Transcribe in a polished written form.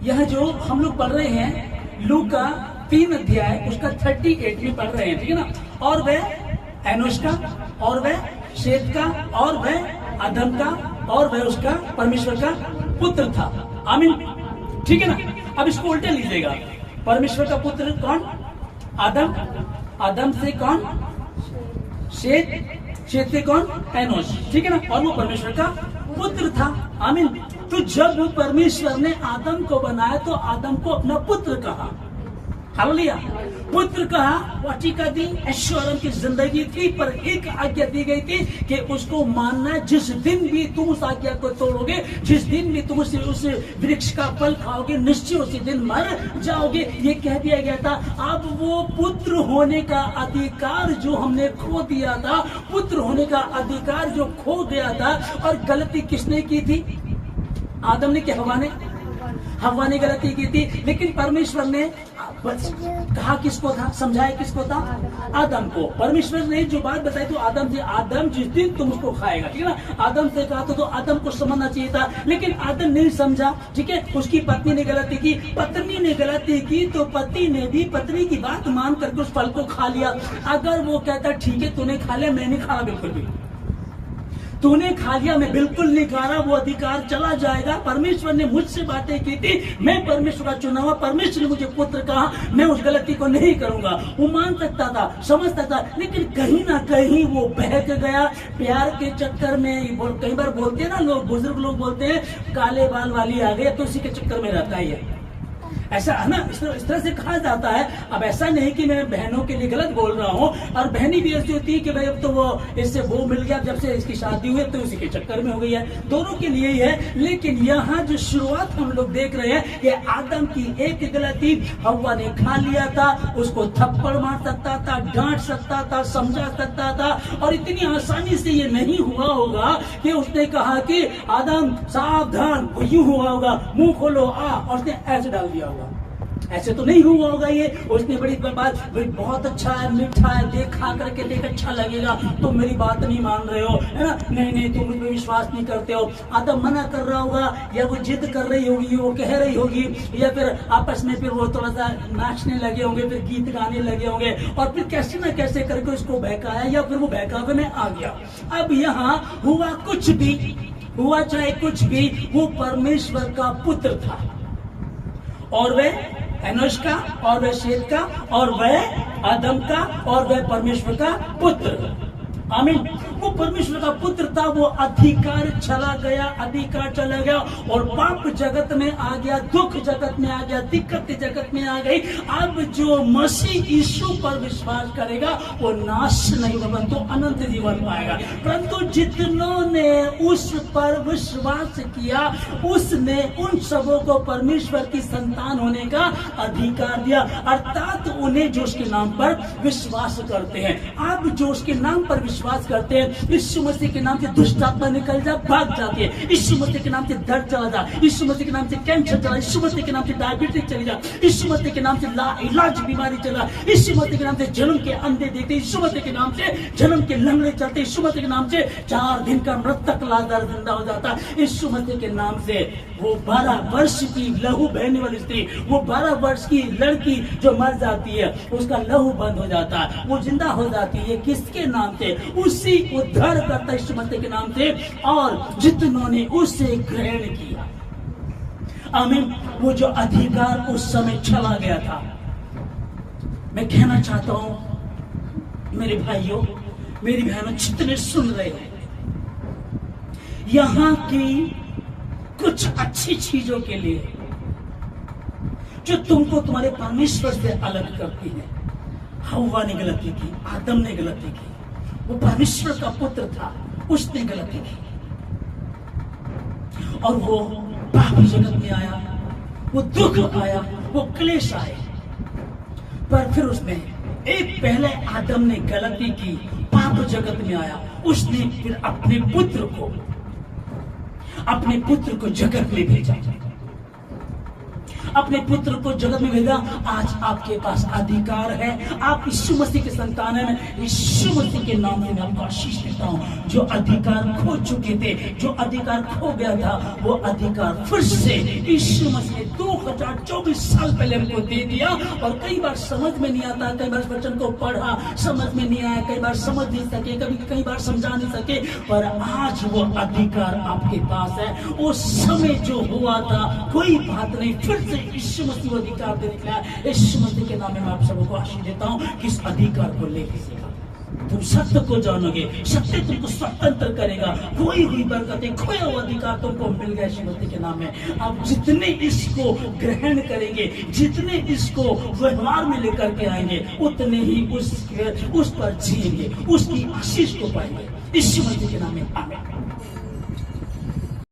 यह जो हम लोग पढ़ रहे हैं लू का 3 अध्याय उसका 38 में पढ़ रहे हैं, ठीक है ना। और वह एनोश का, और वह शेत का, और वह आदम का, और वह उसका परमेश्वर का पुत्र था। आमीन, ठीक है ना। अब इसको उल्टे लीजिएगा। परमेश्वर का पुत्र कौन? आदम। आदम से कौन? शेत। शेत से कौन? एनोश, ठीक है ना। और वो परमेश्वर का पुत्र था। आमीन। तो जब परमेश्वर ने आदम को बनाया तो आदम को अपना पुत्र कहा। हालेलुया। पुत्र कहा, वाटिका दी, ऐश्वर्य की जिंदगी थी, पर एक आज्ञा दी गई थी कि उसको मानना। जिस दिन भी तुम उस आज्ञा को तोड़ोगे, जिस दिन भी तुम उस वृक्ष का फल खाओगे, निश्चय उसी दिन मर जाओगे, ये कह दिया गया था। अब वो पुत्र होने का अधिकार जो हमने खो दिया था, पुत्र होने का अधिकार जो खो गया था, और गलती किसने की थी? आदम ने कि हवा ने? हवा ने गलती की थी। लेकिन परमेश्वर ने कहा किसको था? समझाया किसको था? आदम को। परमेश्वर ने जो बात बताई तो आदम से, आदम जिस दिन तुम उसको खाएगा, ठीक है ना। आदम से कहा तो आदम को समझना चाहिए था, लेकिन आदम नहीं समझा, ठीक है। उसकी पत्नी ने गलती की। पत्नी ने गलती की तो पति ने भी पत्नी की बात मान करके उस फल को खा लिया। अगर वो कहता ठीक है तूने खा लिया, मैं नहीं खा रहा, बिल्कुल भी तूने खा लिया, मैं बिल्कुल नहीं खा रहा, वो अधिकार चला जाएगा। परमेश्वर ने मुझसे बातें की थी, मैं परमेश्वर का चुना हुआ, परमेश्वर ने मुझे पुत्र कहा, मैं उस गलती को नहीं करूंगा। वो मान सकता था, समझ सकता था, लेकिन कहीं ना कहीं वो बहक गया प्यार के चक्कर में। कई बार बोलते हैं ना लोग, बुजुर्ग लोग बोलते हैं काले बाल वाली आ गई, तो उसी के चक्कर में रहता है। ऐसा है ना, इस तरह से कहा जाता है। अब ऐसा नहीं कि मैं बहनों के लिए गलत बोल रहा हूँ, और बहनी भी ऐसी होती है कि भाई अब तो वो इससे वो मिल गया, जब से इसकी शादी हुई तो उसी के चक्कर में हो गई है। दोनों के लिए ही है। लेकिन यहाँ जो शुरुआत हम लोग देख रहे हैं, ये आदम की एक गलती, हव्वा ने खा लिया था। उसको थप्पड़ मार सकता था, डांट सकता था, समझा सकता था, और इतनी आसानी से ये नहीं हुआ होगा कि उसने कहा कि आदम सावधान, वो यूं हुआ होगा, मुंह खोलो आ, और उसने ऐसे डाल दिया होगा। ऐसे तो नहीं हुआ होगा ये। उसने बड़ी बात, बहुत अच्छा है, मीठा है, देख खा करके देख अच्छा लगेगा, तुम मेरी बात नहीं मान रहे हो, है ना, नहीं नहीं तुम मुझ पर विश्वास नहीं करते हो। आदम मना कर रहा होगा, या वो जिद कर रही होगी, वो कह रही होगी, या फिर आपस में फिर वो थोड़ा सा नाचने लगे होंगे, फिर गीत गाने लगे होंगे, और फिर कैसे ना कैसे करके उसको बहकाया, या फिर वो बहकावे में आ गया। अब यहाँ हुआ कुछ भी, हुआ चाहे कुछ भी, वो परमेश्वर का पुत्र था, और वह एनोश का, और वह शेत का, और वह आदम का, और वह परमेश्वर का पुत्र। आमीन। वो परमेश्वर का पुत्र था। वो अधिकार चला गया, अधिकार चला गया, और पाप जगत में आ गया, दुख जगत में आ गया, दिक्कत जगत में आ गई। अब जो मसीह यीशु पर विश्वास करेगा वो नाश नहीं होगा, तो अनंत जीवन पाएगा। परंतु जितनों ने उस पर विश्वास किया, उसने उन सबों को परमेश्वर की संतान होने का अधिकार दिया, अर्थात उन्हें जो उसके नाम पर विश्वास करते हैं। अब जो उसके नाम पर विश्वास करते हैं, यीशु मसीह के नाम से दुष्ट आत्मा निकल जा, भाग जाती है। यीशु मसीह के नाम से दर्द चला जा, यीशु मसीह के नाम से कैंसर चला, यीशु मसीह के नाम से डायबिटीज चली जा, यीशु मसीह के नाम से लाइलाज बीमारी चला, यीशु मसीह के नाम से जन्म के अंधे देखते, यीशु मसीह के नाम से जन्म के लंगड़े चलते, यीशु मसीह के नाम से 4 दिन का मृतक लाज़र जिंदा हो जाता, यीशु मसीह के नाम से वो 12 वर्ष की लहू बहने वाली स्त्री, वो 12 वर्ष की लड़की जो मर जाती है, उसका लहू बंद हो जाता है, वो जिंदा हो जाती है। किसके नाम से? उसी उद्धार करता यीशु मसीह के नाम से, और जितनों ने उसे ग्रहण किया। आमीन। वो जो अधिकार उस समय चला गया था। मैं कहना चाहता हूं मेरे भाइयों, मेरी बहनों, जितने सुन रहे हो, यहां की कुछ अच्छी चीजों के लिए जो तुमको तुम्हारे परमेश्वर से अलग करती है। हव्वा ने गलती की, आदम ने गलती की, वो परमेश्वर का पुत्र था, उसने गलती की, और वो पाप जगत में आया, वो दुख आया, वो क्लेश आए। पर फिर उसने एक पहले आदम ने गलती की, पाप जगत में आया, उसने फिर अपने पुत्र को जगत में भेजा। अपने पुत्र को जगत में भेजा। आज आपके पास अधिकार है, आप यीशु मसीह के संतान हैं। यीशु मसीह के नाम से मैं आपको आशीष देता हूँ। जो अधिकार खो चुके थे, जो अधिकार खो गया था, वो अधिकार फिर से यीशु मसीह ने 2024 साल पहले हमको दे दिया। और कई बार समझ में नहीं आता, कई बार वचन को पढ़ा समझ में नहीं आया, कई बार समझ नहीं सके, कई बार समझा नहीं सके, पर आज वो अधिकार आपके पास है। वो समय जो हुआ था कोई बात नहीं, फिर से यीशु मसीह अधिकार दे दिया। यीशु मसीह के नाम में मैं आप सबको आशीष देता हूँ कि इस अधिकार को लेकर तुम सत्य को जानोगे, सत्य तुमको स्वतंत्र करेगा। कोई हुई बरकतें, खोया हुआ अधिकार तुमको मिल गया यीशु मसीह के नाम में। आप जितने इसको ग्रहण करेंगे, जितने इसको व्यवहार में लेकर के आएंगे, उतने ही उस पर जिएंगे, उसकी आशीष को पाएंगे। यीशु मसीह के नाम में आमीन।